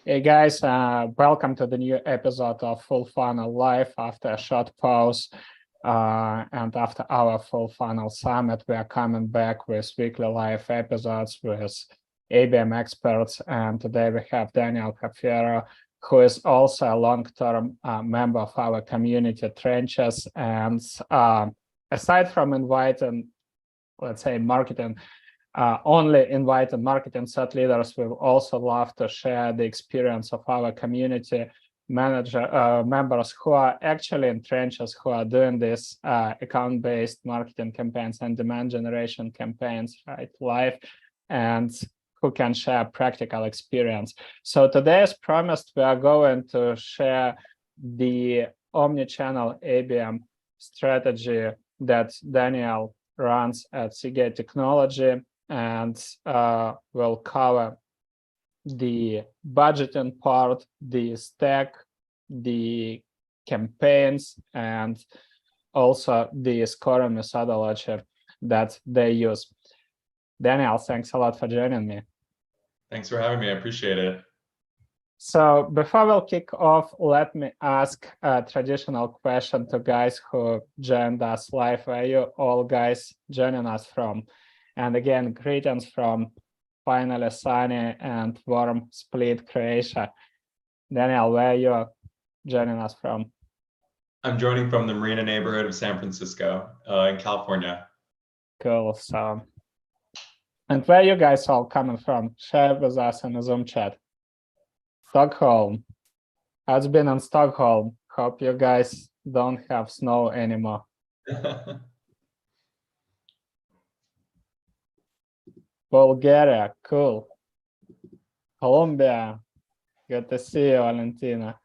Hey guys, welcome to the new episode of Full Funnel Live. After a short pause and after our Full Funnel Summit, we are coming back with weekly live episodes with ABM experts. And today we have Daniel Cafiero, who is also a long-term member of our community Trenches. And aside from inviting, let's say, only invited marketing thought leaders, we also love to share the experience of our community members who are actually in Trenches, who are doing this account-based marketing campaigns and demand generation campaigns right live, and who can share practical experience. So today, as promised, we are going to share the Omnichannel ABM strategy that Daniel runs at Seagate Technology, and we'll cover the budgeting part, the stack, the campaigns, and also the scoring methodology that they use. Daniel, thanks a lot for joining me. Thanks for having me. I appreciate it. So before we'll kick off, let me ask a traditional question to guys who joined us live. Where are you all guys joining us from? And again, greetings from finally sunny and warm Split, Croatia. Daniel, where are you joining us from? I'm joining from the Marina neighborhood of San Francisco in California. Cool. So, and where are you guys all coming from? Share with us in the Zoom chat. Stockholm. I've been in Stockholm. Hope you guys don't have snow anymore. Bulgaria, cool. Colombia, good to see you, Valentina.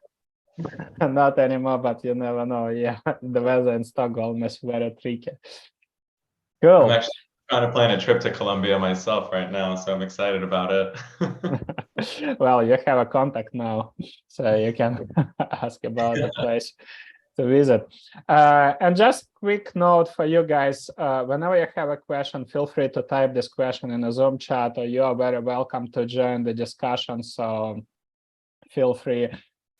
Not anymore, but you never know. Yeah, the weather in Stockholm is very tricky. Cool. I'm actually trying to plan a trip to Colombia myself right now, so I'm excited about it. Well, you have a contact now, so you can ask about the place to visit. And just quick note for you guys, whenever you have a question, feel free to type this question in the Zoom chat, or you are very welcome to join the discussion. So feel free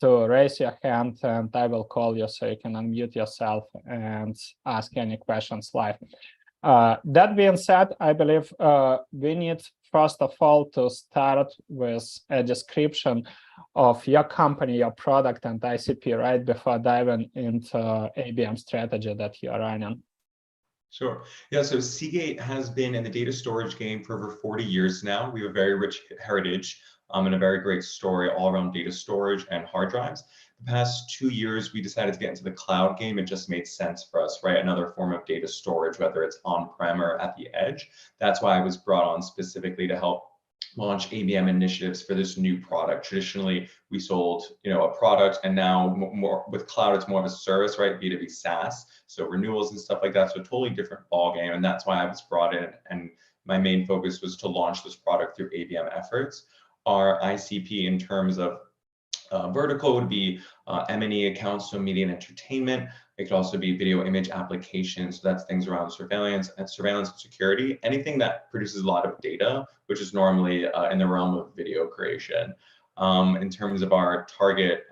to raise your hand and I will call you so you can unmute yourself and ask any questions live. That being said, I believe we need, first of all, to start with a description of your company, your product, and ICP, right, before diving into ABM strategy that you're running. Sure. Yeah, so Seagate has been in the data storage game for over 40 years now. We have a very rich heritage and a very great story all around data storage and hard drives. The past 2 years, we decided to get into the cloud game. It just made sense for us, right? Another form of data storage, whether it's on-prem or at the edge. That's why I was brought on specifically to help launch ABM initiatives for this new product. Traditionally, we sold, a product, and now more with cloud, it's more of a service, right? B2B SaaS, so renewals and stuff like that. So a totally different ball game, and that's why I was brought in. And my main focus was to launch this product through ABM efforts. Our ICP in terms of vertical would be M&E accounts, so media and entertainment. It could also be video image applications. So that's things around surveillance and security, anything that produces a lot of data, which is normally in the realm of video creation. In terms of our target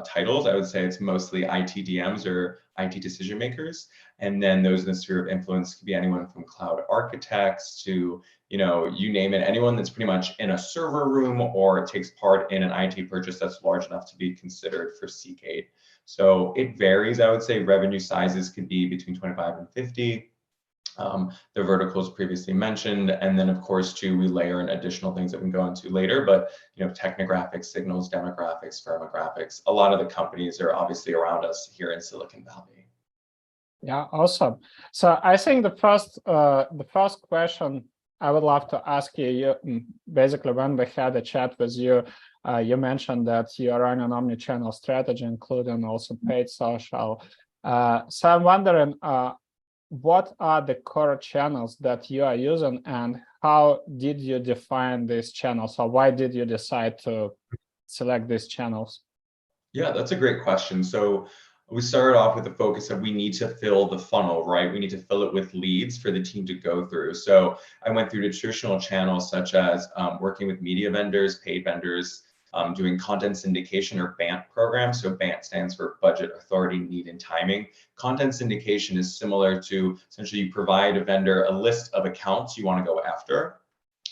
titles, I would say it's mostly ITDMs or IT decision makers. And then those in the sphere of influence could be anyone from cloud architects to, you name it, anyone that's pretty much in a server room or takes part in an IT purchase that's large enough to be considered for Seagate. So it varies. I would say revenue sizes could be between 25 and 50. The verticals previously mentioned, and then of course too, we layer in additional things that we can go into later, but technographics, signals, demographics, firmographics, a lot of the companies are obviously around us here in Silicon Valley. Yeah, awesome. So I think the first question I would love to ask you, basically when we had a chat with you, you mentioned that you are running an omni-channel strategy, including also paid social. So I'm wondering, what are the core channels that you are using, and how did you define these channels, or why did you decide to select these channels? Yeah, that's a great question. So We started off with the focus of we need to fill the funnel, right? We need to fill it with leads for the team to go through. So I went through the traditional channels such as working with media vendors, paid vendors, doing content syndication or BANT programs. So BANT stands for budget, authority, need, and timing. Content syndication is similar to essentially you provide a vendor a list of accounts you want to go after.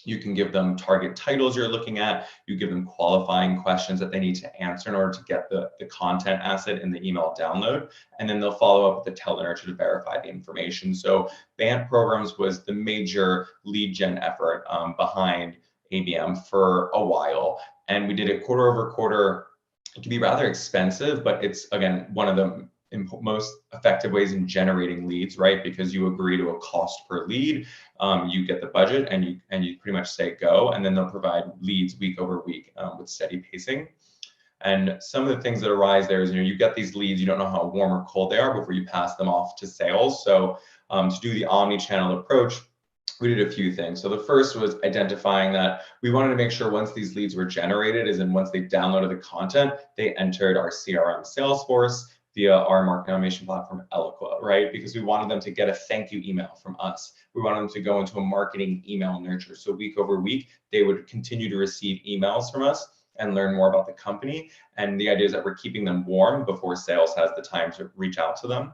You can give them target titles you're looking at. You give them qualifying questions that they need to answer in order to get the content asset in the email download. And then they'll follow up with the telemetry to verify the information. So BANT programs was the major lead gen effort behind ABM for a while. And we did it quarter over quarter. It can be rather expensive, but it's, again, one of the most effective ways in generating leads, right? Because you agree to a cost per lead, you get the budget, and you pretty much say go, and then they'll provide leads week over week with steady pacing. And some of the things that arise there is, you get these leads, you don't know how warm or cold they are before you pass them off to sales. So to do the omni-channel approach, we did a few things. So the first was identifying that we wanted to make sure once these leads were generated, as in once they downloaded the content, they entered our CRM Salesforce via our marketing automation platform, Eloqua, right? Because we wanted them to get a thank you email from us. We wanted them to go into a marketing email nurture. So week over week, they would continue to receive emails from us and learn more about the company. And the idea is that we're keeping them warm before sales has the time to reach out to them.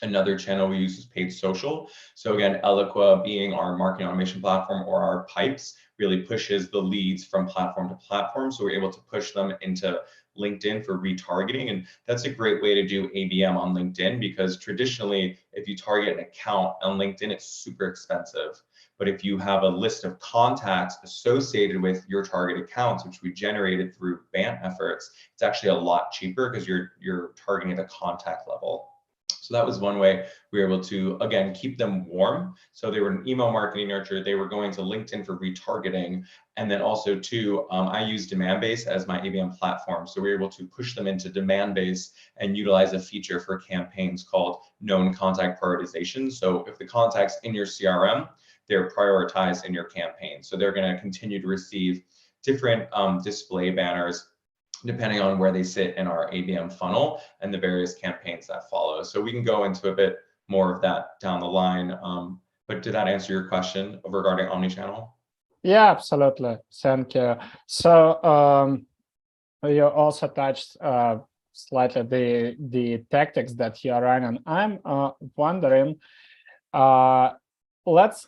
Another channel we use is paid social. So again, Eloqua, being our marketing automation platform, or our pipes, really pushes the leads from platform to platform. So we're able to push them into LinkedIn for retargeting. And that's a great way to do ABM on LinkedIn, because traditionally, if you target an account on LinkedIn, it's super expensive. But if you have a list of contacts associated with your target accounts, which we generated through BANT efforts, it's actually a lot cheaper because you're targeting at the contact level. So that was one way we were able to, again, keep them warm. So they were an email marketing nurture. They were going to LinkedIn for retargeting. And then also too, I use Demandbase as my ABM platform. So we were able to push them into Demandbase and utilize a feature for campaigns called known contact prioritization. So if the contact's in your CRM, they're prioritized in your campaign. So they're going to continue to receive different display banners depending on where they sit in our ABM funnel and the various campaigns that follow. So we can go into a bit more of that down the line. But did that answer your question regarding omnichannel? Yeah, absolutely. Thank you. So you also touched slightly the tactics that you are running. I'm wondering, let's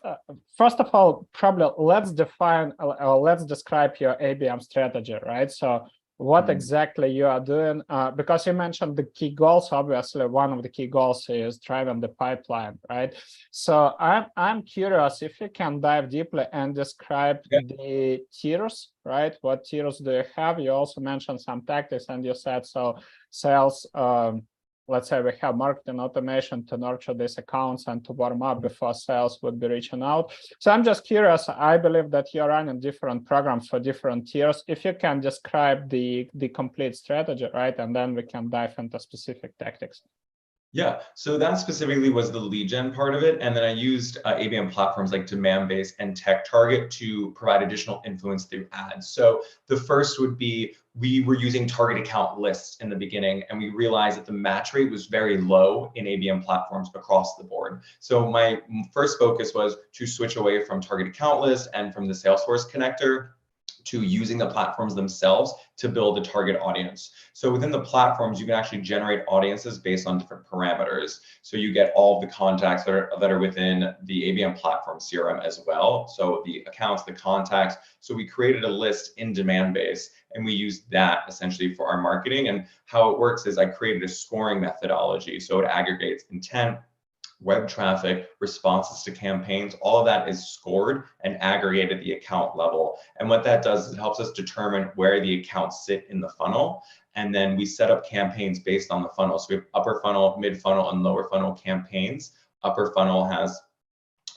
first of all, probably let's define, let's describe your ABM strategy, right? So what exactly you are doing, because you mentioned the key goals. Obviously, one of the key goals is driving the pipeline, right? So I'm curious if you can dive deeply and describe the tiers, right? What tiers do you have? You also mentioned some tactics, and you said so sales. Let's say we have marketing automation to nurture these accounts and to warm up before sales would be reaching out. So I'm just curious, I believe that you're running different programs for different tiers. If you can describe the complete strategy, right? And then we can dive into specific tactics. Yeah, so that specifically was the lead gen part of it. And then I used ABM platforms like Demandbase and Techtarget to provide additional influence through ads. So the first would be, we were using target account lists in the beginning, and we realized that the match rate was very low in ABM platforms across the board. So my first focus was to switch away from target account lists and from the Salesforce connector to using the platforms themselves to build a target audience. So within the platforms, you can actually generate audiences based on different parameters. So you get all of the contacts that are within the ABM platform CRM as well. So the accounts, the contacts. So we created a list in Demandbase, and we used that essentially for our marketing. And how it works is I created a scoring methodology. So it aggregates intent, web traffic, responses to campaigns, all of that is scored and aggregated at the account level. And what that does is it helps us determine where the accounts sit in the funnel. And then we set up campaigns based on the funnel. So we have upper funnel, mid funnel, and lower funnel campaigns. Upper funnel has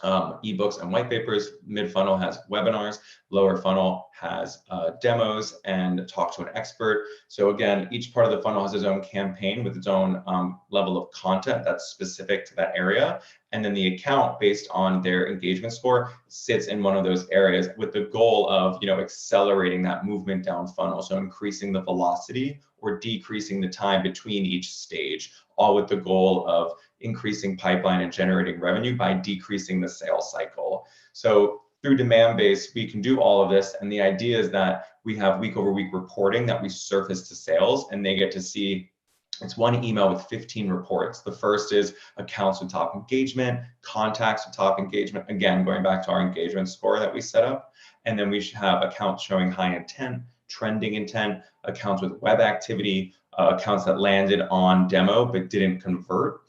ebooks and white papers, mid funnel has webinars, lower funnel has demos and talk to an expert. So again, each part of the funnel has its own campaign with its own level of content that's specific to that area. And then the account, based on their engagement score, sits in one of those areas with the goal of, accelerating that movement down funnel. So increasing the velocity or decreasing the time between each stage, all with the goal of increasing pipeline and generating revenue by decreasing the sales cycle. So through Demandbase, we can do all of this. And the idea is that we have week over week reporting that we surface to sales, and they get to see. It's one email with 15 reports. The first is accounts with top engagement, contacts with top engagement. Again, going back to our engagement score that we set up. And then we should have accounts showing high intent, trending intent, accounts with web activity, accounts that landed on demo but didn't convert,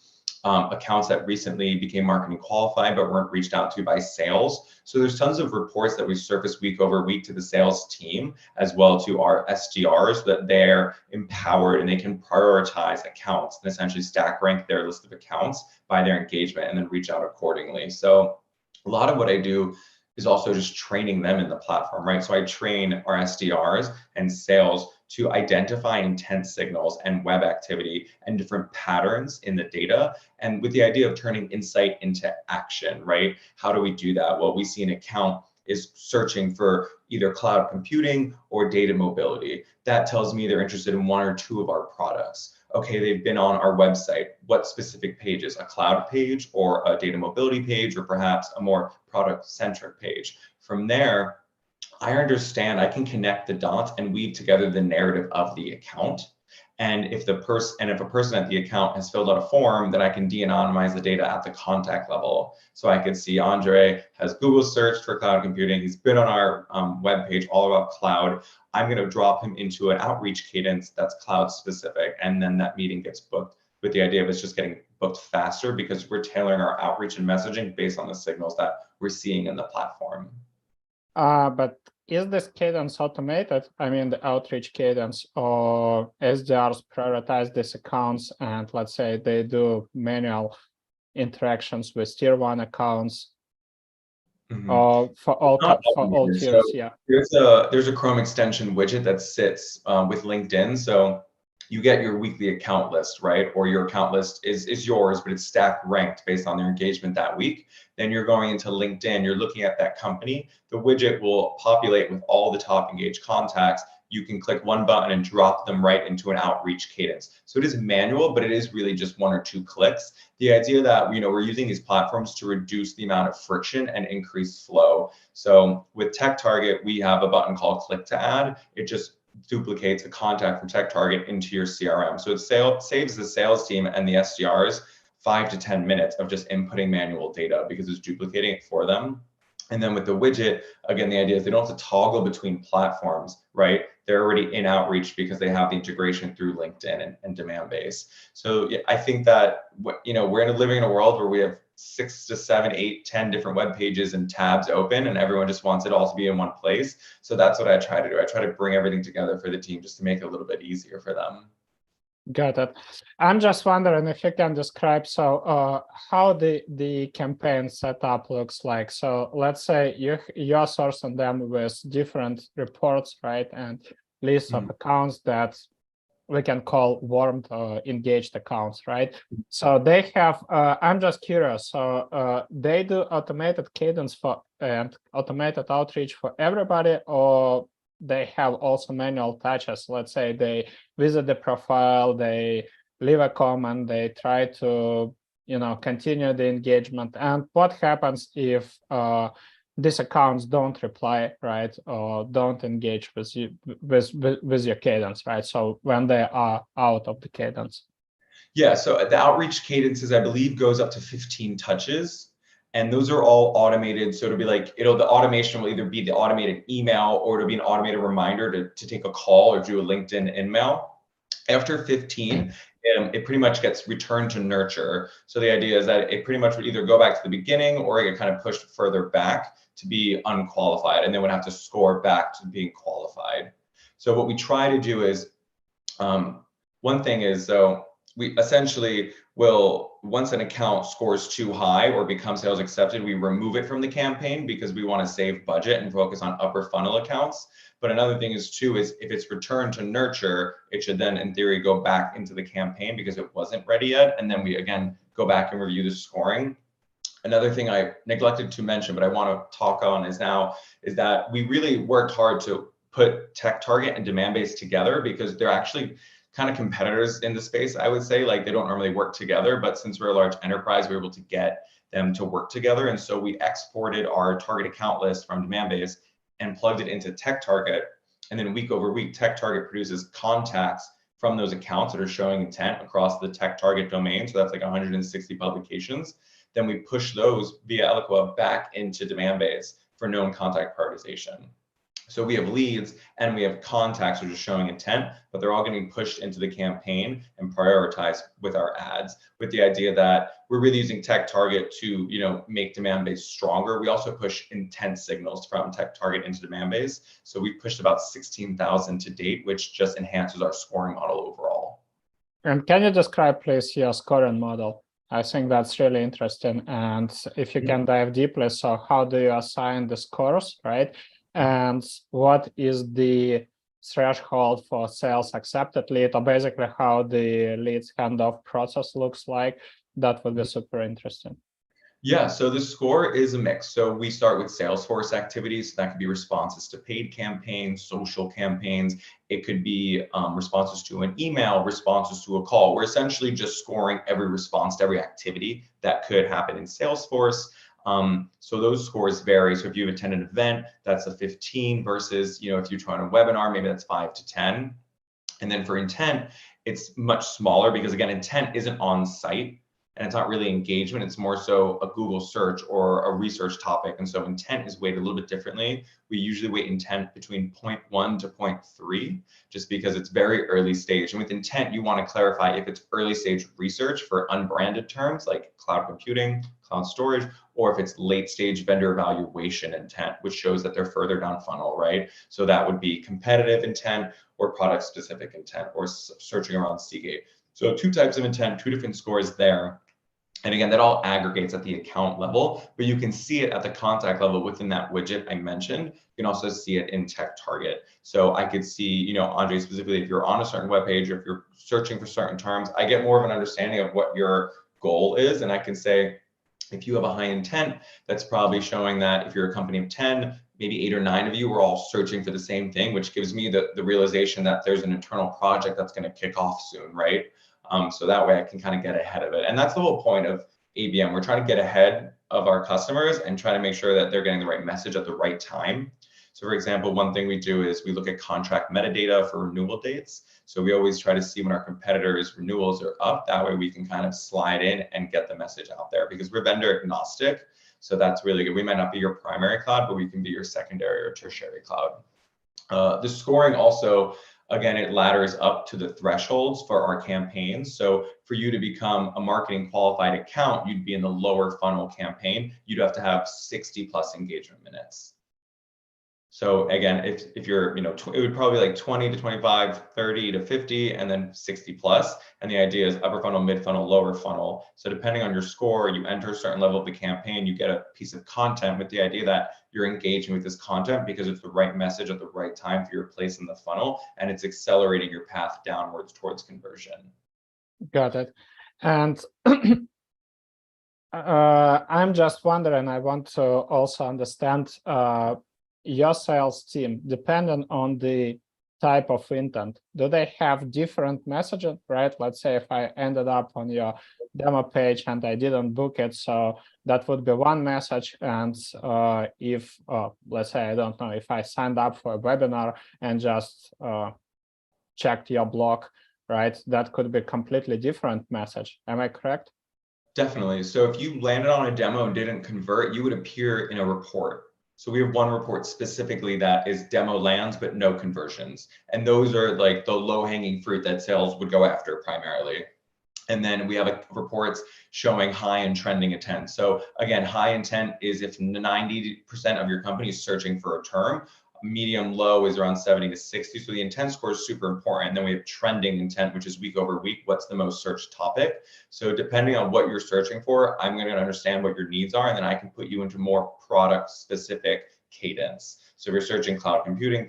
accounts that recently became marketing qualified but weren't reached out to by sales. So there's tons of reports that we surface week over week to the sales team, as well to our SDRs, so that they're empowered and they can prioritize accounts and essentially stack rank their list of accounts by their engagement and then reach out accordingly. So a lot of what I do is also just training them in the platform, right? So I train our SDRs and sales to identify intent signals and web activity and different patterns in the data, and with the idea of turning insight into action, right? How do we do that? Well, we see an account is searching for either cloud computing or data mobility. That tells me they're interested in one or two of our products. Okay, they've been on our website. What specific pages? A cloud page or a data mobility page, or perhaps a more product-centric page. From there, I understand I can connect the dots and weave together the narrative of the account. And if a person at the account has filled out a form, then I can de-anonymize the data at the contact level. So I could see Andre has Google searched for cloud computing. He's been on our webpage all about cloud. I'm going to drop him into an outreach cadence that's cloud specific. And then that meeting gets booked, with the idea of it's just getting booked faster because we're tailoring our outreach and messaging based on the signals that we're seeing in the platform. But is this cadence automated? I mean, the outreach cadence, or SDRs prioritize these accounts and let's say they do manual interactions with tier 1 accounts, or for all tiers? So yeah. There's a Chrome extension widget that sits with LinkedIn. So you get your weekly account list, right? Or your account list is yours, but it's stack ranked based on their engagement that week. Then you're going into LinkedIn, you're looking at that company. The widget will populate with all the top engaged contacts. You can click one button and drop them right into an outreach cadence. So it is manual, but it is really just 1 or 2 clicks. The idea that we're using these platforms to reduce the amount of friction and increase flow. So with Techtarget, we have a button called Click to Add. It just duplicates a contact from Techtarget into your CRM. So it saves the sales team and the SDRs 5 to 10 minutes of just inputting manual data because it's duplicating it for them. And then with the widget, again, the idea is they don't have to toggle between platforms, right? They're already in outreach because they have the integration through LinkedIn and Demandbase. So yeah, I think that we're living in a world where we have 6 to 7, 8, 10 different web pages and tabs open, and everyone just wants it all to be in one place. So that's what I try to do. I try to bring everything together for the team just to make it a little bit easier for them. Got it. I'm just wondering if you can describe how the campaign setup looks like. So let's say you're sourcing them with different reports, right, and lists of accounts that we can call warmed or engaged accounts, right? So they have, I'm just curious, so they do automated cadence and automated outreach for everybody, or they have also manual touches? Let's say they visit the profile, they leave a comment, they try to, continue the engagement. And what happens if these accounts don't reply, right, or don't engage with you with your cadence, right? So when they are out of the cadence. Yeah, so the outreach cadences, I believe, goes up to 15 touches. And those are all automated. So it'll be like, the automation will either be the automated email or it'll be an automated reminder to take a call or do a LinkedIn email. After 15, it pretty much gets returned to nurture. So the idea is that it pretty much would either go back to the beginning or it get kind of pushed further back to be unqualified, and then would have to score back to being qualified. So what we try to do is, one thing is, so we essentially will, once an account scores too high or becomes sales accepted, we remove it from the campaign because we want to save budget and focus on upper funnel accounts. But another thing is if it's returned to nurture, it should then in theory go back into the campaign because it wasn't ready yet. And then we again go back and review the scoring. Another thing I neglected to mention, but I want to talk on is that we really worked hard to put Techtarget and Demandbase together because they're actually kind of competitors in the space. I would say, like, they don't normally work together, but since we're a large enterprise, we're able to get them to work together. And so we exported our target account list from Demandbase and plugged it into Techtarget. And then week over week, Techtarget produces contacts from those accounts that are showing intent across the Techtarget domain. So that's like 160 publications. Then we push those via Eloqua back into Demandbase for known contact prioritization. So we have leads and we have contacts which are showing intent, but they're all getting pushed into the campaign and prioritized with our ads, with the idea that we're really using Techtarget to, make Demandbase stronger. We also push intent signals from Techtarget into Demandbase. So we've pushed about 16,000 to date, which just enhances our scoring model overall. And can you describe, please, your scoring model? I think that's really interesting. And if you can dive deeply, so how do you assign the scores, right? And what is the threshold for sales accepted lead, or basically how the leads handoff process looks like? That would be super interesting. Yeah, so the score is a mix. So we start with Salesforce activities. So that could be responses to paid campaigns, social campaigns. It could be responses to an email, responses to a call. We're essentially just scoring every response to every activity that could happen in Salesforce. So those scores vary. So if you've attended an event, that's a 15 versus, if you join a webinar, maybe that's 5 to 10. And then for intent, it's much smaller because, again, intent isn't on site. And it's not really engagement, it's more so a Google search or a research topic. And so intent is weighted a little bit differently. We usually weight intent between 0.1 to 0.3, just because it's very early stage. And with intent, you want to clarify if it's early stage research for unbranded terms like cloud computing, cloud storage, or if it's late stage vendor evaluation intent, which shows that they're further down funnel, right? So that would be competitive intent or product specific intent or searching around Seagate. So 2 types of intent, 2 different scores there. And again, that all aggregates at the account level, but you can see it at the contact level within that widget I mentioned. You can also see it in Techtarget. So I could see, Andre, specifically, if you're on a certain web page or if you're searching for certain terms, I get more of an understanding of what your goal is. And I can say, if you have a high intent, that's probably showing that if you're a company of 10, maybe 8 or 9 of you are all searching for the same thing, which gives me the realization that there's an internal project that's going to kick off soon, right? So that way I can kind of get ahead of it. And that's the whole point of ABM. We're trying to get ahead of our customers and try to make sure that they're getting the right message at the right time. So for example, one thing we do is we look at contract metadata for renewal dates. So we always try to see when our competitors' renewals are up. That way we can kind of slide in and get the message out there because we're vendor agnostic. So that's really good. We might not be your primary cloud, but we can be your secondary or tertiary cloud. The scoring also, again, it ladders up to the thresholds for our campaigns. So for you to become a marketing qualified account, you'd be in the lower funnel campaign. You'd have to have 60 plus engagement minutes. So again, if you're, it would probably be like 20 to 25, 30 to 50, and then 60 plus. And the idea is upper funnel, mid funnel, lower funnel. So depending on your score, you enter a certain level of the campaign, you get a piece of content with the idea that you're engaging with this content because it's the right message at the right time for your place in the funnel, and it's accelerating your path downwards towards conversion. Got it. And I'm just wondering, I want to also understand your sales team, depending on the type of intent, do they have different messaging, right? Let's say if I ended up on your demo page and I didn't book it, so that would be one message. And if, let's say, I don't know, if I signed up for a webinar and just checked your blog, right, that could be a completely different message. Am I correct? Definitely. So if you landed on a demo and didn't convert, you would appear in a report. So we have one report specifically that is demo lands, but no conversions. And those are like the low-hanging fruit that sales would go after primarily. And then we have reports showing high and trending intent. So again, high intent is if 90% of your company is searching for a term. Medium low is around 70 to 60. So the intent score is super important. And then we have trending intent, which is week over week, what's the most searched topic. So depending on what you're searching for, I'm going to understand what your needs are, and then I can put you into more product specific cadence. So if you're searching cloud computing,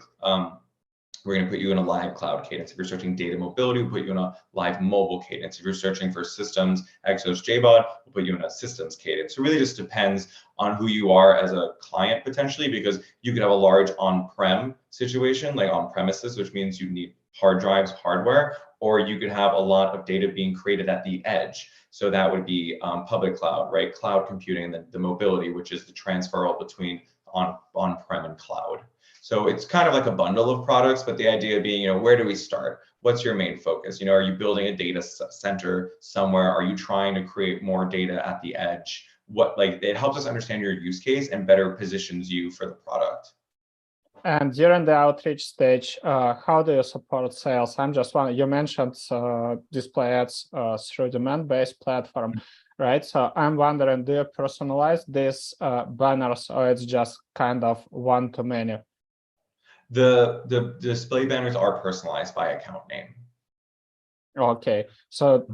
we're going to put you in a live cloud cadence. If you're searching data mobility, we'll put you in a live mobile cadence. If you're searching for systems, Exos JBot, we'll put you in a systems cadence. So it really just depends on who you are as a client potentially, because you could have a large on-prem situation, like on premises, which means you need hard drives, hardware, or you could have a lot of data being created at the edge. So that would be public cloud, right? Cloud computing, and the mobility, which is the transfer between on-prem and cloud. So it's kind of like a bundle of products, but the idea being, where do we start? What's your main focus? Are you building a data center somewhere? Are you trying to create more data at the edge? It helps us understand your use case and better positions you for the product. And during the outreach stage, how do you support sales? I'm just wondering, you mentioned display ads through Demandbase platform, right? So I'm wondering, do you personalize these banners, or it's just kind of one-to-many? The display banners are personalized by account name. Okay, so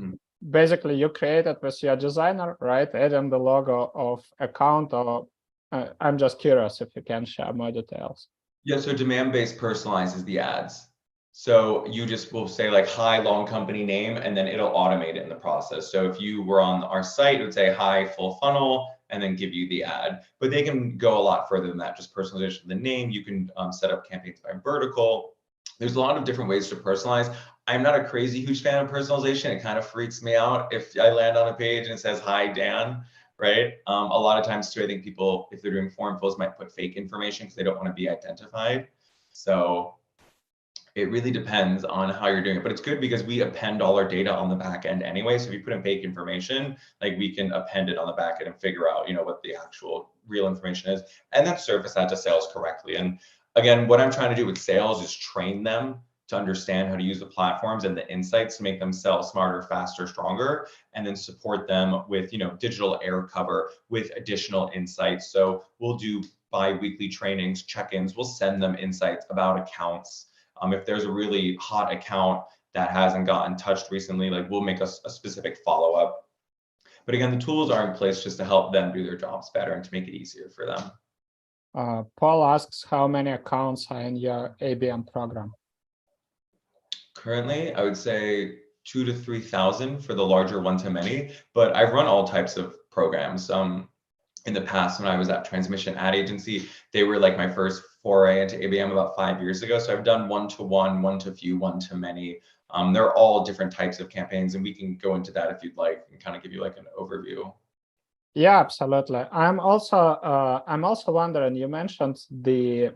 basically you create it with your designer, right? Adding the logo of account, or I'm just curious if you can share more details. Yeah, so Demandbase personalizes the ads. So you just will say like, hi, long company name, and then it'll automate it in the process. So if you were on our site, it would say, hi, full funnel, and then give you the ad. But they can go a lot further than that, just personalization of the name. You can set up campaigns by vertical. There's a lot of different ways to personalize. I'm not a crazy huge fan of personalization. It kind of freaks me out if I land on a page and it says, hi, Dan. Right. A lot of times too, I think people, if they're doing form fills, might put fake information because they don't want to be identified. So it really depends on how you're doing it, but it's good because we append all our data on the back end anyway. So if you put in fake information, like we can append it on the back end and figure out, what the actual real information is, and then surface that to sales correctly. And again, what I'm trying to do with sales is train them to understand how to use the platforms and the insights to make them sell smarter, faster, stronger, and then support them with, digital air cover with additional insights. So we'll do bi-weekly trainings, check-ins. We'll send them insights about accounts. If there's a really hot account that hasn't gotten touched recently, like we'll make a specific follow-up. But again, the tools are in place just to help them do their jobs better and to make it easier for them. Paul asks, how many accounts are in your ABM program? Currently, I would say 2,000 to 3,000 for the larger one-to-many, but I've run all types of programs. In the past, when I was at Transmission Ad Agency, they were like my first foray into ABM about 5 years ago. So I've done one-to-one, one-to-few, one-to-many. They're all different types of campaigns, and we can go into that if you'd like and kind of give you like an overview. Yeah, absolutely. I'm also wondering, you mentioned the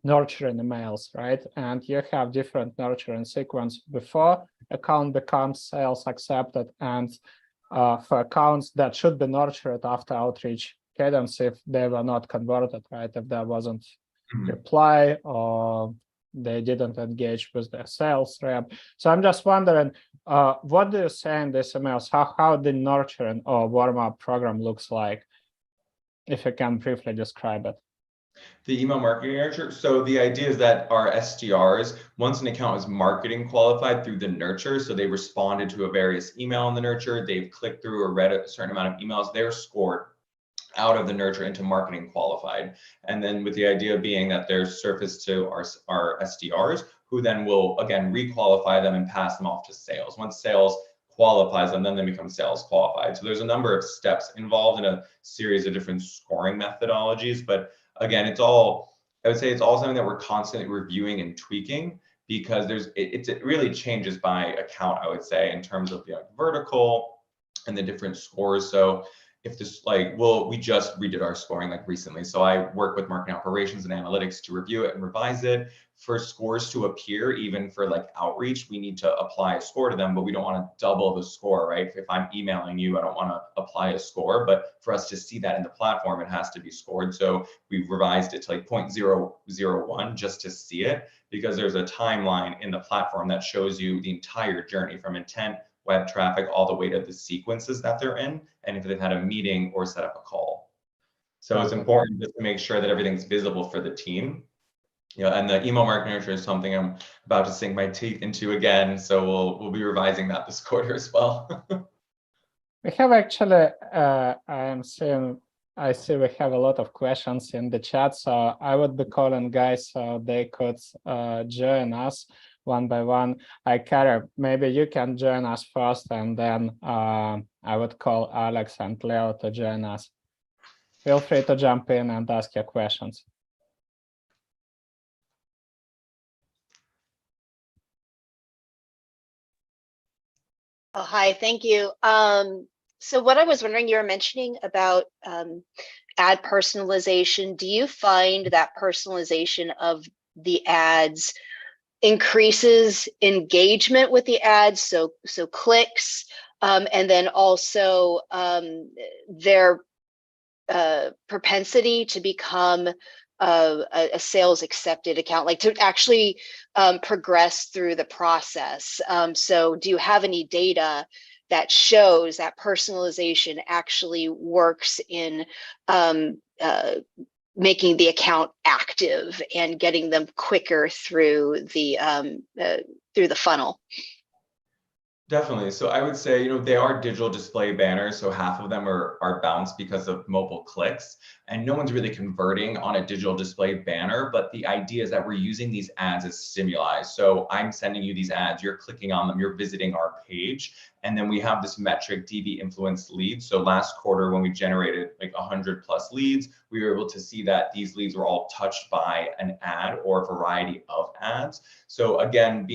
nurturing emails, right? And you have different nurturing sequence before account becomes sales accepted, and for accounts that should be nurtured after outreach cadence if they were not converted, right? If there wasn't reply or they didn't engage with their sales rep. So I'm just wondering, what do you say in these emails? How the nurturing or warm-up program looks like, if you can briefly describe it? The email marketing nurture. So the idea is that our SDRs, once an account is marketing qualified through the nurture, so they responded to a various email in the nurture, they've clicked through or read a certain amount of emails, they're scored out of the nurture into marketing qualified. And then with the idea being that they're surfaced to our SDRs, who then will, again, requalify them and pass them off to sales. Once sales qualifies them, then they become sales qualified. So there's a number of steps involved in a series of different scoring methodologies. But again, I would say it's all something that we're constantly reviewing and tweaking, because it really changes by account, I would say, in terms of the vertical and the different scores. So if this we just redid our scoring recently. So I work with marketing operations and analytics to review it and revise it. For scores to appear, even for outreach, we need to apply a score to them, but we don't want to double the score, right? If I'm emailing you, I don't want to apply a score, but for us to see that in the platform, it has to be scored. So we've revised it to 0.001 just to see it, because there's a timeline in the platform that shows you the entire journey from intent, web traffic, all the way to the sequences that they're in, and if they've had a meeting or set up a call. So it's important just to make sure that everything's visible for the team. And the email marketing nurture is something I'm about to sink my teeth into again. So we'll be revising that this quarter as well. We have actually, I am seeing I see we have a lot of questions in the chat, so I would be calling guys so they could join us one by one. Kara, maybe you can join us first, and then I would call Alex and Leo to join us. Feel free to jump in and ask your questions. Oh, hi, thank you. So what I was wondering, you were mentioning about ad personalization. Do you find that personalization of the ads increases engagement with the ads, so clicks, and then also their propensity to become a sales accepted account, like to actually progress through the process? So do you have any data that shows that personalization actually works in making the account active and getting them quicker through the funnel? Definitely. So I would say, they are digital display banners. So half of them are bounced because of mobile clicks, and no one's really converting on a digital display banner. But the idea is that we're using these ads as stimuli. So I'm sending you these ads, you're clicking on them, you're visiting our page. And then we have this metric, DB influenced leads. So last quarter, when we generated like 100 plus leads, we were able to see that these leads were all touched by an ad or a variety of ads. So again,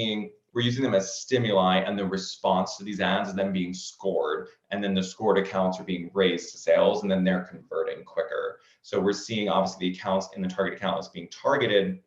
we're using them as stimuli, and the response to these ads is then being scored, and then the scored accounts are being raised to sales, and then they're converting quicker. So we're seeing obviously the accounts in the target account that's being targeted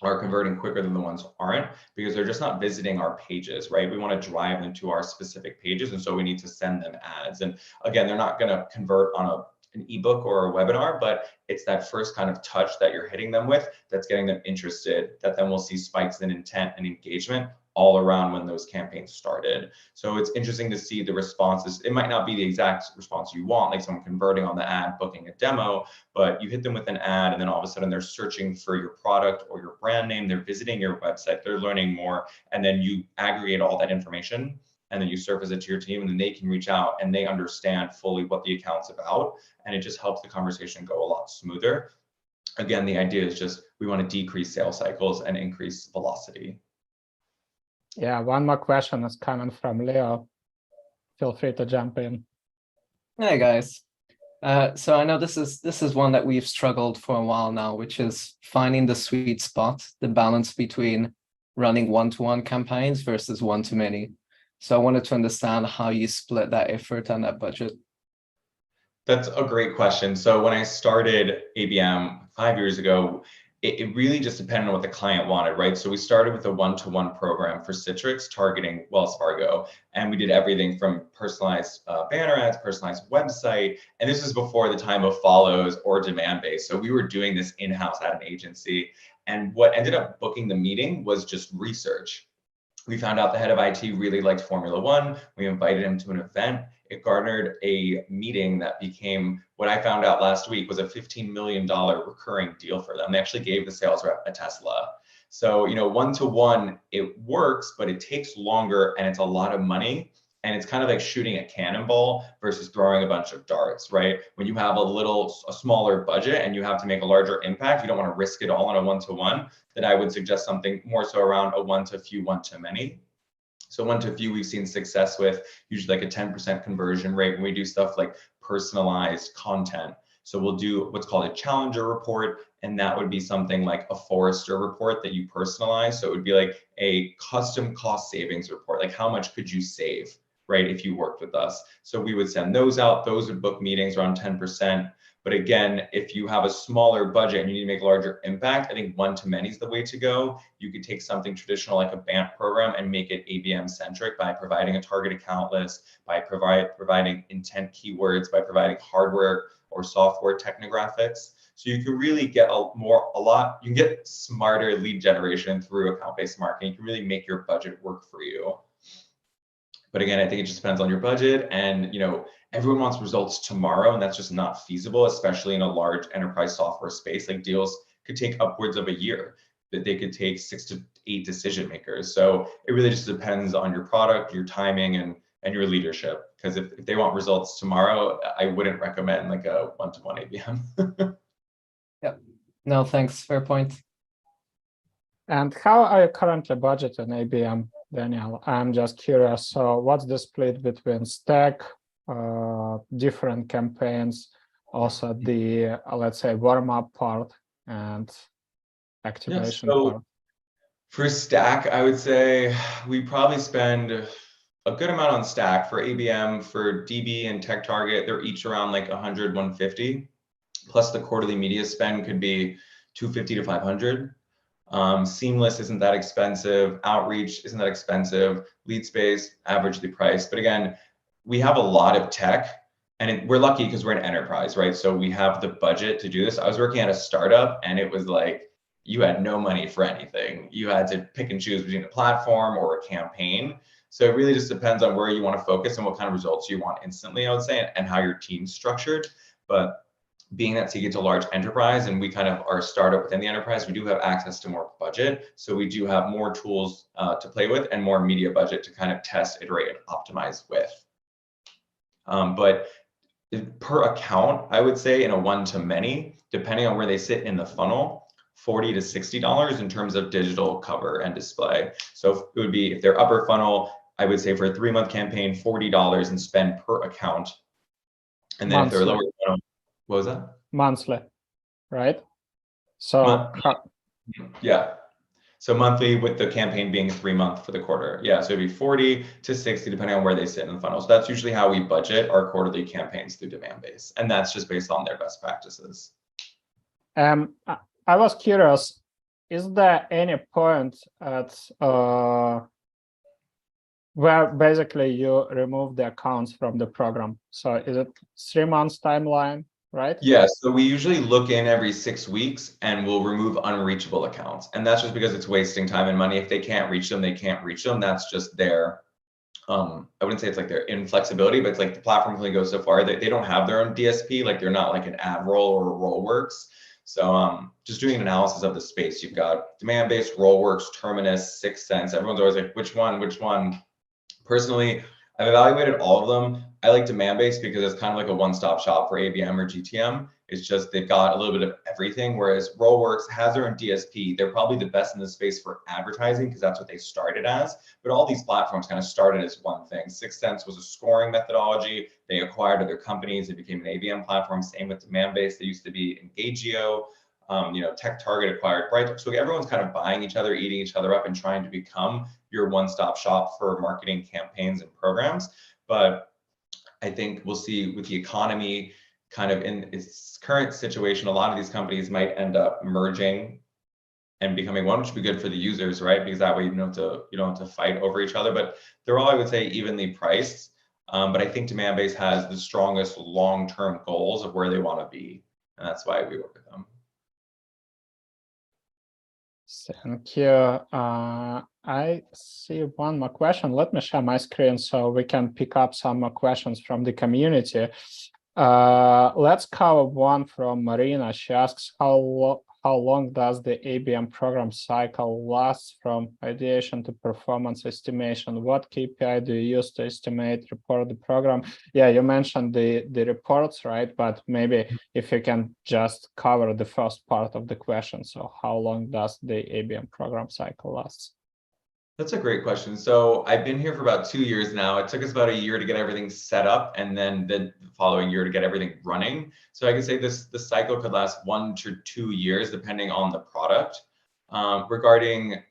are converting quicker than the ones aren't, because they're just not visiting our pages, right? We want to drive them to our specific pages, and so we need to send them ads. And again, they're not going to convert on an ebook or a webinar, but it's that first kind of touch that you're hitting them with that's getting them interested, that then we'll see spikes in intent and engagement all around when those campaigns started. So it's interesting to see the responses. It might not be the exact response you want, like someone converting on the ad, booking a demo, but you hit them with an ad, and then all of a sudden they're searching for your product or your brand name, they're visiting your website, they're learning more, and then you aggregate all that information, and then you surface it to your team, and then they can reach out and they understand fully what the account's about, and it just helps the conversation go a lot smoother. Again, the idea is just we want to decrease sales cycles and increase velocity. Yeah, one more question is coming from Leo. Feel free to jump in. Hey guys. So I know this is one that we've struggled for a while now, which is finding the sweet spot, the balance between running one-to-one campaigns versus one-to-many. So I wanted to understand how you split that effort and that budget. That's a great question. So when I started ABM 5 years ago, it really just depended on what the client wanted, right? So we started with a one-to-one program for Citrix targeting Wells Fargo, and we did everything from personalized banner ads, personalized website, and this was before the time of follows or Demandbase. So we were doing this in-house at an agency, and what ended up booking the meeting was just research. We found out the head of IT really liked Formula One. We invited him to an event. It garnered a meeting that became, what I found out last week, was a $15 million recurring deal for them. They actually gave the sales rep a Tesla. So, one-to-one, it works, but it takes longer and it's a lot of money. And it's kind of like shooting a cannonball versus throwing a bunch of darts, right? When you have a smaller budget and you have to make a larger impact, you don't want to risk it all on a one-to-one. Then I would suggest something more so around a one-to-few, one-to-many. So one-to-few we've seen success with, usually like a 10% conversion rate when we do stuff like personalized content. So we'll do what's called a challenger report, and that would be something like a Forrester report that you personalize. So it would be like a custom cost savings report, like how much could you save, right, if you worked with us. So we would send those out. Those would book meetings around 10%. But again, if you have a smaller budget and you need to make a larger impact, I think one-to-many is the way to go. You could take something traditional like a BANT program and make it ABM centric by providing a target account list, by providing intent keywords, by providing hardware or software technographics. So you can really get you can get smarter lead generation through account-based marketing. You can really make your budget work for you. But again, I think it just depends on your budget, and everyone wants results tomorrow, and that's just not feasible, especially in a large enterprise software space. Like deals could take upwards of a year, that they could take 6 to 8 decision makers. So it really just depends on your product, your timing, and and your leadership. Because if they want results tomorrow, I wouldn't recommend like a one-to-one ABM. Yep. No, thanks. Fair point. And how are you currently budgeting ABM, Daniel? I'm just curious. So what's the split between stack, different campaigns, also the, let's say, warm-up part and activation part? For stack, I would say we probably spend a good amount on stack. For ABM, for DB and Techtarget, they're each around like 100, 150. Plus the quarterly media spend could be 250 to 500. Seamless isn't that expensive. Outreach isn't that expensive. Lead space, averagely priced. But again, we have a lot of tech, and we're lucky because we're an enterprise, right? So we have the budget to do this. I was working at a startup, and it was like, you had no money for anything. You had to pick and choose between a platform or a campaign. So it really just depends on where you want to focus and what kind of results you want instantly, I would say, and how your team's structured. But being that Seagate's a large enterprise and we kind of are a startup within the enterprise, we do have access to more budget. So we do have more tools to play with and more media budget to kind of test, iterate, and optimize with. But per account, I would say in a one-to-many, depending on where they sit in the funnel, $40 to $60 in terms of digital cover and display. So it would be, if they're upper funnel, I would say for a 3-month campaign, $40 and spend per account. And then if they're lower funnel, what was that? Monthly, right? So yeah. So monthly with the campaign being 3-month for the quarter. Yeah, so it'd be 40 to 60 depending on where they sit in the funnel. So that's usually how we budget our quarterly campaigns through Demandbase. And that's just based on their best practices. I was curious, is there any point at where basically you remove the accounts from the program? So is it 3 months timeline, right? Yeah, so we usually look in every 6 weeks and we'll remove unreachable accounts. And that's just because it's wasting time and money. If they can't reach them, they can't reach them. That's just their, I wouldn't say it's like their inflexibility, but it's like the platform can only go so far. They don't have their own DSP, like they're not like an AdRoll or a Rollworks. So just doing an analysis of the space, you've got Demandbase, Rollworks, Terminus, 6 Sense. Everyone's always like, which one? Personally, I've evaluated all of them. I like Demandbase because it's kind of like a one-stop shop for ABM or GTM. It's just they've got a little bit of everything, whereas Rollworks has their own DSP. They're probably the best in the space for advertising because that's what they started as. But all these platforms kind of started as one thing. 6 Sense was a scoring methodology. They acquired other companies. It became an ABM platform. Same with Demandbase. They used to be Engagio. Techtarget acquired Bright. So everyone's kind of buying each other, eating each other up, and trying to become your one-stop shop for marketing campaigns and programs. But I think we'll see with the economy kind of in its current situation, a lot of these companies might end up merging and becoming one, which would be good for the users, right? Because that way you don't have to fight over each other. But they're all, I would say, evenly priced. But I think Demandbase has the strongest long-term goals of where they want to be, and that's why we work with them. Thank you. I see one more question. Let me share my screen so we can pick up some more questions from the community. Let's cover one from Marina. She asks, how long does the ABM program cycle last from ideation to performance estimation? What KPI do you use to estimate, report the program? Yeah, you mentioned the reports, right? But maybe if you can just cover the first part of the question. So how long does the ABM program cycle last? That's a great question. So I've been here for about 2 years now. It took us about a year to get everything set up and then the following year to get everything running. So I could say the cycle could last 1 to 2 years depending on the product. Regarding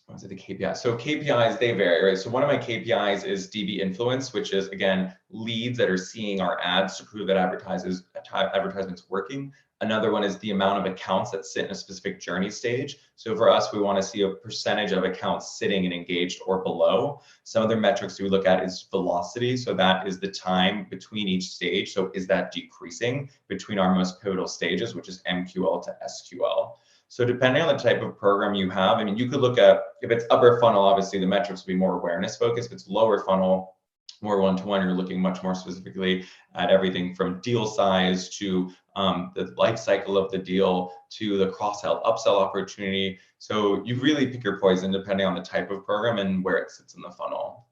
the KPIs. So KPIs, they vary, right? So one of my KPIs is DB influence, which is, again, leads that are seeing our ads to prove that advertisement's working. Another one is the amount of accounts that sit in a specific journey stage. So for us, we want to see a percentage of accounts sitting and engaged or below. Some other metrics we look at is velocity. So that is the time between each stage. So is that decreasing between our most pivotal stages, which is MQL to SQL? So depending on the type of program you have, I mean, you could look at, if it's upper funnel, obviously the metrics will be more awareness focused. If it's lower funnel, more one-to-one, you're looking much more specifically at everything from deal size to the life cycle of the deal to the cross-sell, upsell opportunity. So you really pick your poison depending on the type of program and where it sits in the funnel.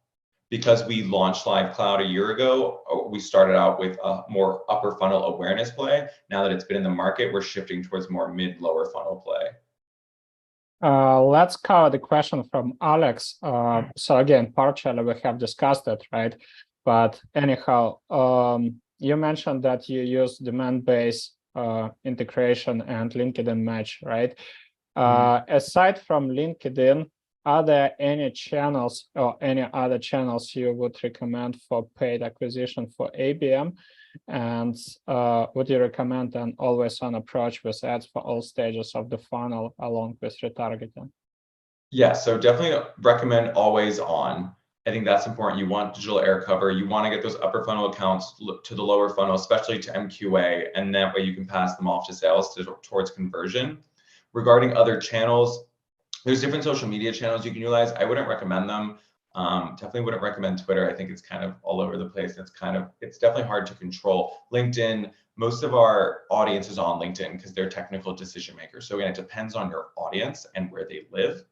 Because we launched Live Cloud a year ago, we started out with a more upper funnel awareness play. Now that it's been in the market, we're shifting towards more lower funnel play. Let's cover the question from Alex. So again, partially we have discussed it, right? But anyhow, you mentioned that you use Demandbase integration and LinkedIn match, right? Aside from LinkedIn, are there any channels or any other channels you would recommend for paid acquisition for ABM? And would you recommend an always-on approach with ads for all stages of the funnel along with retargeting? Yeah, so definitely recommend always on. I think that's important. You want digital air cover. You want to get those upper funnel accounts to the lower funnel, especially to MQA, and that way you can pass them off to sales towards conversion. Regarding other channels, there's different social media channels you can utilize. I wouldn't recommend them. Definitely wouldn't recommend Twitter. I think it's kind of all over the place. It's definitely hard to control. LinkedIn, most of our audience is on LinkedIn because they're technical decision makers. So again, it depends on your audience and where they live.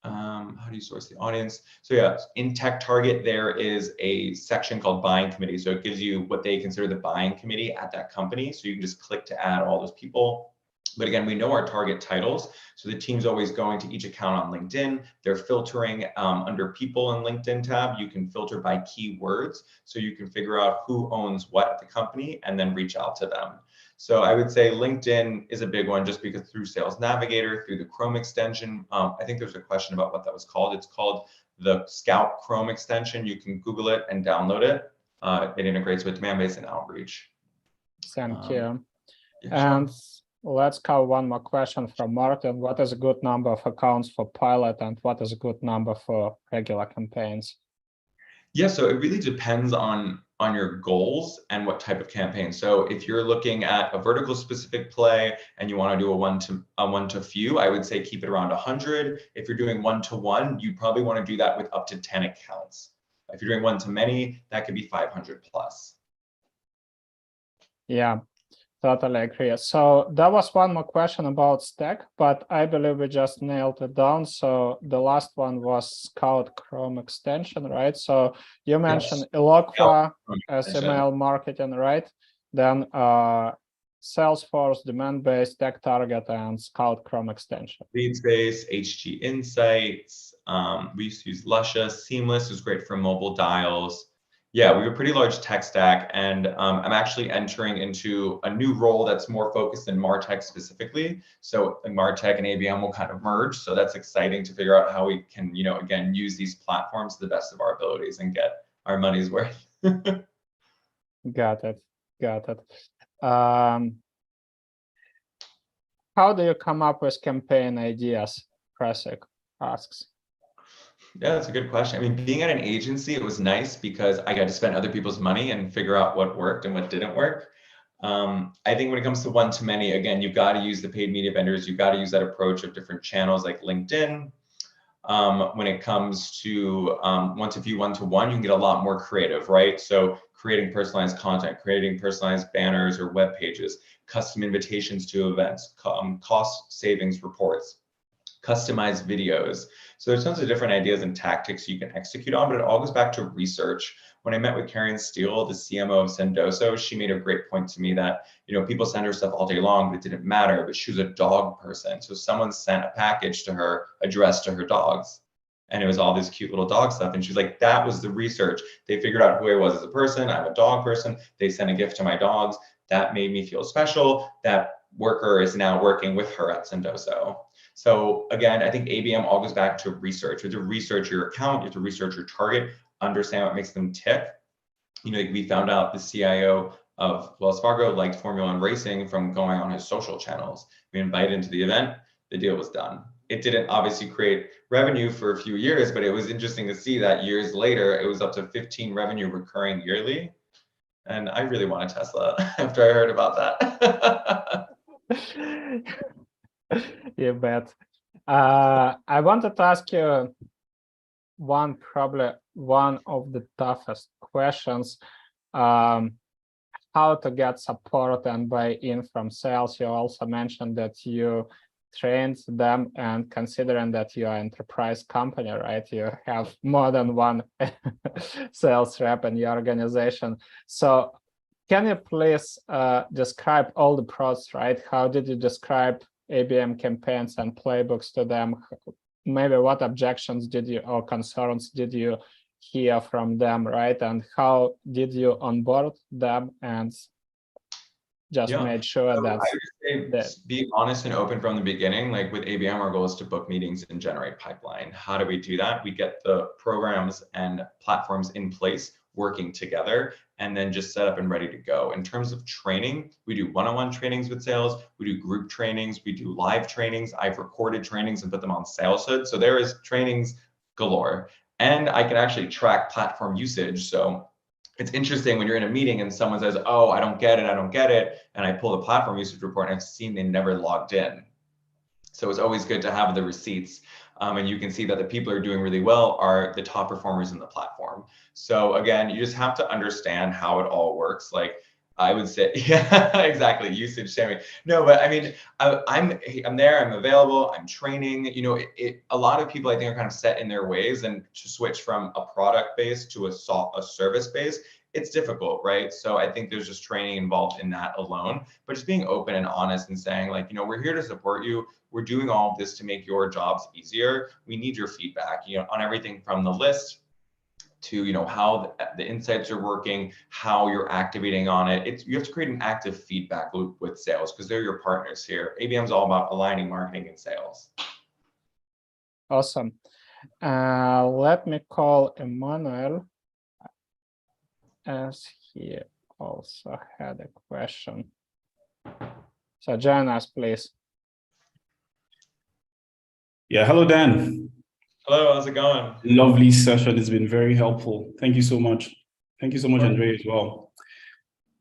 How do you source the audience? So yeah, in Techtarget, there is a section called buying committee. So it gives you what they consider the buying committee at that company. So you can just click to add all those people. But again, we know our target titles. So the team's always going to each account on LinkedIn. They're filtering under people in LinkedIn tab. You can filter by keywords. So you can figure out who owns what at the company and then reach out to them. So I would say LinkedIn is a big one just because through Sales Navigator, through the Chrome extension, I think there's a question about what that was called. It's called the Scout Chrome extension. You can Google it and download it. It integrates with Demandbase and Outreach. Thank you. Yeah, and let's cover one more question from Martin. What is a good number of accounts for pilot and what is a good number for regular campaigns? Yeah, so it really depends on your goals and what type of campaign. So if you're looking at a vertical specific play and you want to do a one to few, I would say keep it around 100. If you're doing one-to-one, you probably want to do that with up to 10 accounts. If you're doing one-to-many, that could be 500 plus. Yeah, totally agree. So there was one more question about Stack, but I believe we just nailed it down. So the last one was Scout Chrome extension, right? So you mentioned Eloqua as email marketing, right? Then Salesforce, Demandbase, Techtarget, and Scout Chrome extension. Leadspace, HG Insights. We used to use Lusha. Seamless is great for mobile dials. Yeah, we have a pretty large tech stack, and I'm actually entering into a new role that's more focused in MarTech specifically. So MarTech and ABM will kind of merge. So that's exciting to figure out how we can, again, use these platforms to the best of our abilities and get our money's worth. Got it. How do you come up with campaign ideas? Krasik asks. Yeah, that's a good question. I mean, being at an agency, it was nice because I got to spend other people's money and figure out what worked and what didn't work. I think when it comes to one-to-many, again, you've got to use the paid media vendors. You've got to use that approach of different channels like LinkedIn. When it comes to one-to-few, one-to-one, you can get a lot more creative, right? So creating personalized content, creating personalized banners or web pages, custom invitations to events, cost savings reports, customized videos. So there's tons of different ideas and tactics you can execute on, but it all goes back to research. When I met with Karen Steele, the CMO of Sendoso, she made a great point to me that, people send her stuff all day long, but it didn't matter, but she was a dog person. So someone sent a package to her addressed to her dogs. And it was all this cute little dog stuff. And she's like, that was the research. They figured out who I was as a person. I'm a dog person. They sent a gift to my dogs. That made me feel special. That worker is now working with her at Sendoso. So again, I think ABM all goes back to research. You have to research your account, you have to research your target, understand what makes them tick. We found out the CIO of Wells Fargo liked Formula One racing from going on his social channels. We invited him to the event, the deal was done. It didn't obviously create revenue for a few years, but it was interesting to see that years later, it was up to 15 revenue recurring yearly. And I really want a Tesla after I heard about that. You bet. I wanted to ask you probably one of the toughest questions. How to get support and buy-in from sales. You also mentioned that you trained them, and considering that you are an enterprise company, right? You have more than one sales rep in your organization. So can you please describe all the pros, right? How did you describe ABM campaigns and playbooks to them? Maybe what objections did you or concerns did you hear from them, right? And how did you onboard them and just made sure So that, I would say be honest and open from the beginning. Like with ABM, our goal is to book meetings and generate pipeline. How do we do that? We get the programs and platforms in place working together, and then just set up and ready to go. In terms of training, we do one-on-one trainings with sales, we do group trainings, we do live trainings. I've recorded trainings and put them on Saleshood. So there is trainings galore. And I can actually track platform usage. So it's interesting when you're in a meeting and someone says, oh, I don't get it. And I pull the platform usage report and I've seen they never logged in. So it's always good to have the receipts. And you can see that the people who are doing really well are the top performers in the platform. So again, you just have to understand how it all works. Like I would say, yeah, exactly, usage sharing. No, but I mean, I'm there, I'm available, I'm training. You know, a lot of people I think are kind of set in their ways, and to switch from a product base to a service base, it's difficult, right? So I think there's just training involved in that alone, but just being open and honest and saying like, you know, we're here to support you. We're doing all of this to make your jobs easier. We need your feedback, you know, on everything from the list to, you know, how the insights are working, how you're activating on it. You have to create an active feedback loop with sales because they're your partners here. ABM is all about aligning marketing and sales. Awesome. Let me call Emmanuel, as he also had a question. So join us, please. Yeah, hello, Dan. Hello, how's it going? Lovely session. It's been very helpful. Thank you so much. Thank you so much, Andre, as well.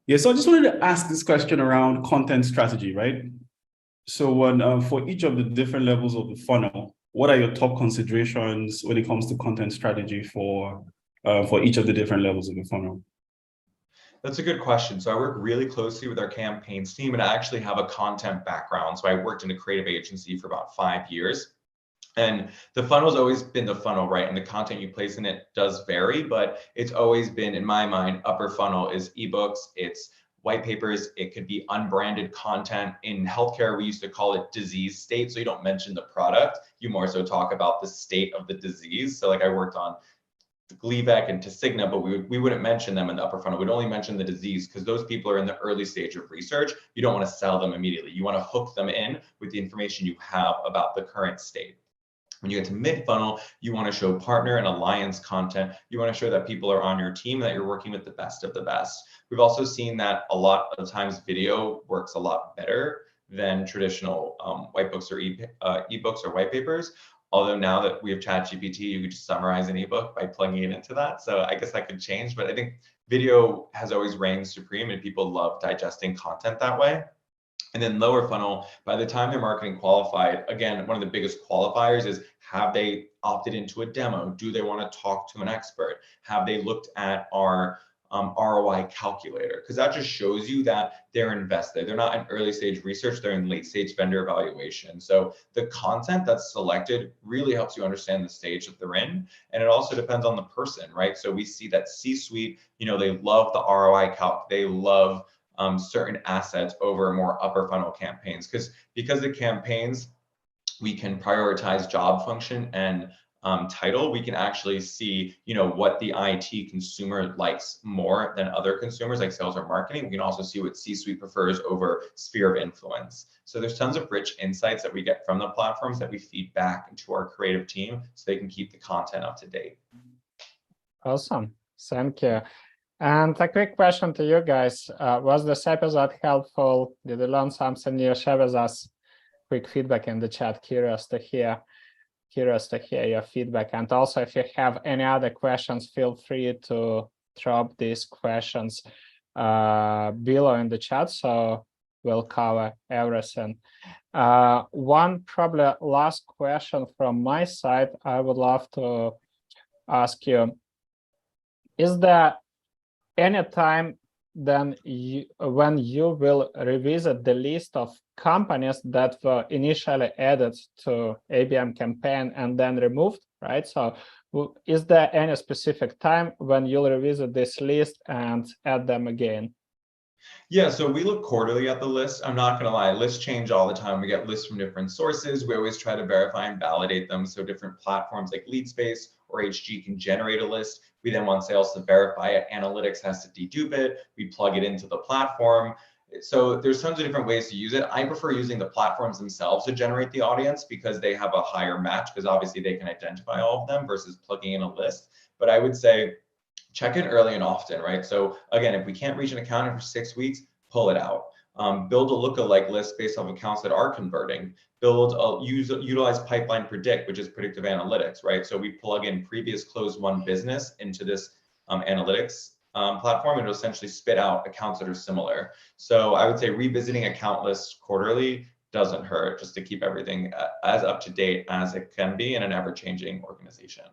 Yeah, so I just wanted to ask this question around content strategy, right? So when, for each of the different levels of the funnel, what are your top considerations when it comes to content strategy for each of the different levels of the funnel? That's a good question. So I work really closely with our campaigns team, and I actually have a content background. So I worked in a creative agency for about 5 years. And the funnel's always been the funnel, right? And the content you place in it does vary, but it's always been, in my mind, upper funnel is ebooks, it's white papers, it could be unbranded content. In healthcare, we used to call it disease state. So you don't mention the product, you more so talk about the state of the disease. So like I worked on Gleevec and Tasigna, but we wouldn't mention them in the upper funnel. We'd only mention the disease because those people are in the early stage of research. You don't want to sell them immediately. You want to hook them in with the information you have about the current state. When you get to mid-funnel, you want to show partner and alliance content. You want to show that people are on your team, that you're working with the best of the best. We've also seen that a lot of times video works a lot better than traditional white books or ebooks or white papers. Although now that we have ChatGPT, you could just summarize an ebook by plugging it into that. So I guess that could change, but I think video has always reigned supreme and people love digesting content that way. And then lower funnel, by the time they're marketing qualified, again, one of the biggest qualifiers is, have they opted into a demo? Do they want to talk to an expert? Have they looked at our ROI calculator? Because that just shows you that they're invested. They're not in early stage research, they're in late stage vendor evaluation. So the content that's selected really helps you understand the stage that they're in. And it also depends on the person, right? So we see that C-suite, you know, they love the ROI calc, they love certain assets over more upper funnel campaigns, because the campaigns, we can prioritize job function and title. We can actually see, you know, what the IT consumer likes more than other consumers, like sales or marketing. We can also see what C-suite prefers over sphere of influence. So there's tons of rich insights that we get from the platforms that we feed back into our creative team so they can keep the content up to date. Awesome, thank you. And a quick question to you guys. Was this episode helpful? Did you learn something new? Share with us quick feedback in the chat. Curious to hear your feedback. And also, if you have any other questions, feel free to drop these questions below in the chat, so we'll cover everything. One probably last question from my side, I would love to ask you, is there any time then when you will revisit the list of companies that were initially added to ABM campaign and then removed, right? So is there any specific time when you'll revisit this list and add them again? Yeah, so we look quarterly at the list. I'm not going to lie, lists change all the time. We get lists from different sources. We always try to verify and validate them. So different platforms like LeadSpace or HG can generate a list. We then want sales to verify it. Analytics has to dedupe it. We plug it into the platform. So there's tons of different ways to use it. I prefer using the platforms themselves to generate the audience because they have a higher match, because obviously they can identify all of them versus plugging in a list. But I would say check in early and often, right? So again, if we can't reach an account for 6 weeks, pull it out. Build a lookalike list based off accounts that are converting. Utilize Pipeline Predict, which is predictive analytics, right? So we plug in previous closed won business into this analytics platform, and it'll essentially spit out accounts that are similar. So I would say revisiting account lists quarterly doesn't hurt, just to keep everything as up to date as it can be in an ever-changing organization.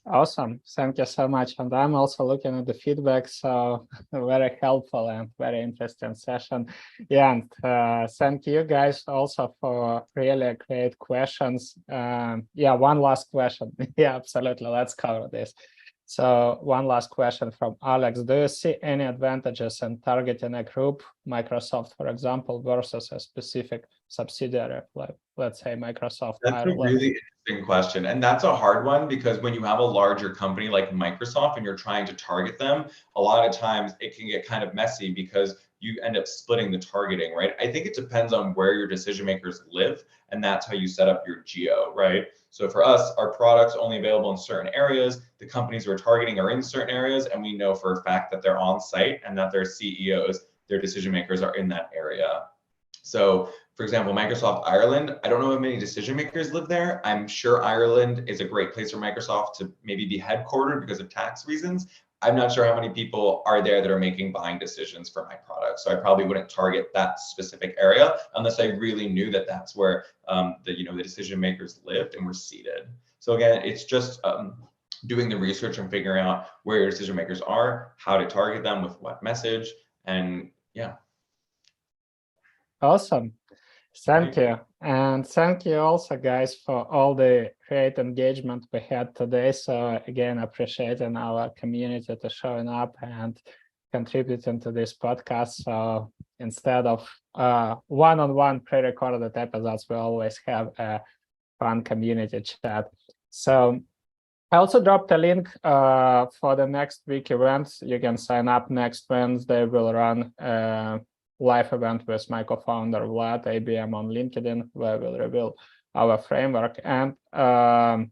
Awesome. Thank you so much. And I'm also looking at the feedback. So very helpful and very interesting session. Yeah, and thank you guys also for really great questions. Yeah, one last question. Yeah, absolutely. Let's cover this. So one last question from Alex. Do you see any advantages in targeting a group, Microsoft, for example, versus a specific subsidiary, like let's say Microsoft? That's a really interesting question. And that's a hard one, because when you have a larger company like Microsoft and you're trying to target them, a lot of times it can get kind of messy because you end up splitting the targeting, right? I think it depends on where your decision makers live, and that's how you set up your geo, right? So for us, our product's only available in certain areas. The companies we're targeting are in certain areas, and we know for a fact that they're on site and that their CEOs, their decision makers, are in that area. So for example, Microsoft Ireland, I don't know how many decision makers live there. I'm sure Ireland is a great place for Microsoft to maybe be headquartered because of tax reasons. I'm not sure how many people are there that are making buying decisions for my product. So I probably wouldn't target that specific area unless I really knew that that's where the decision makers lived and were seated. So again, it's just doing the research and figuring out where your decision makers are, how to target them with what message, and yeah. Awesome. Thank you. And thank you also, guys, for all the great engagement we had today. So again, appreciating our community to showing up and contributing to this podcast. So instead of one-on-one pre-recorded episodes, we always have a fun community chat. So I also dropped a link for the next week events. You can sign up next Wednesday. We'll run live event with my co-founder Vlad, ABM on LinkedIn, where we'll reveal our framework, and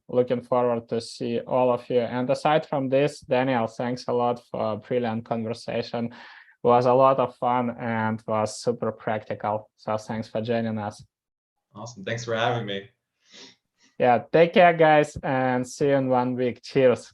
looking forward to see all of you. And aside from this, Daniel, thanks a lot for a brilliant conversation. It was a lot of fun and was super practical. So thanks for joining us. Awesome. Thanks for having me. Yeah, take care, guys, and see you in 1 week. Cheers.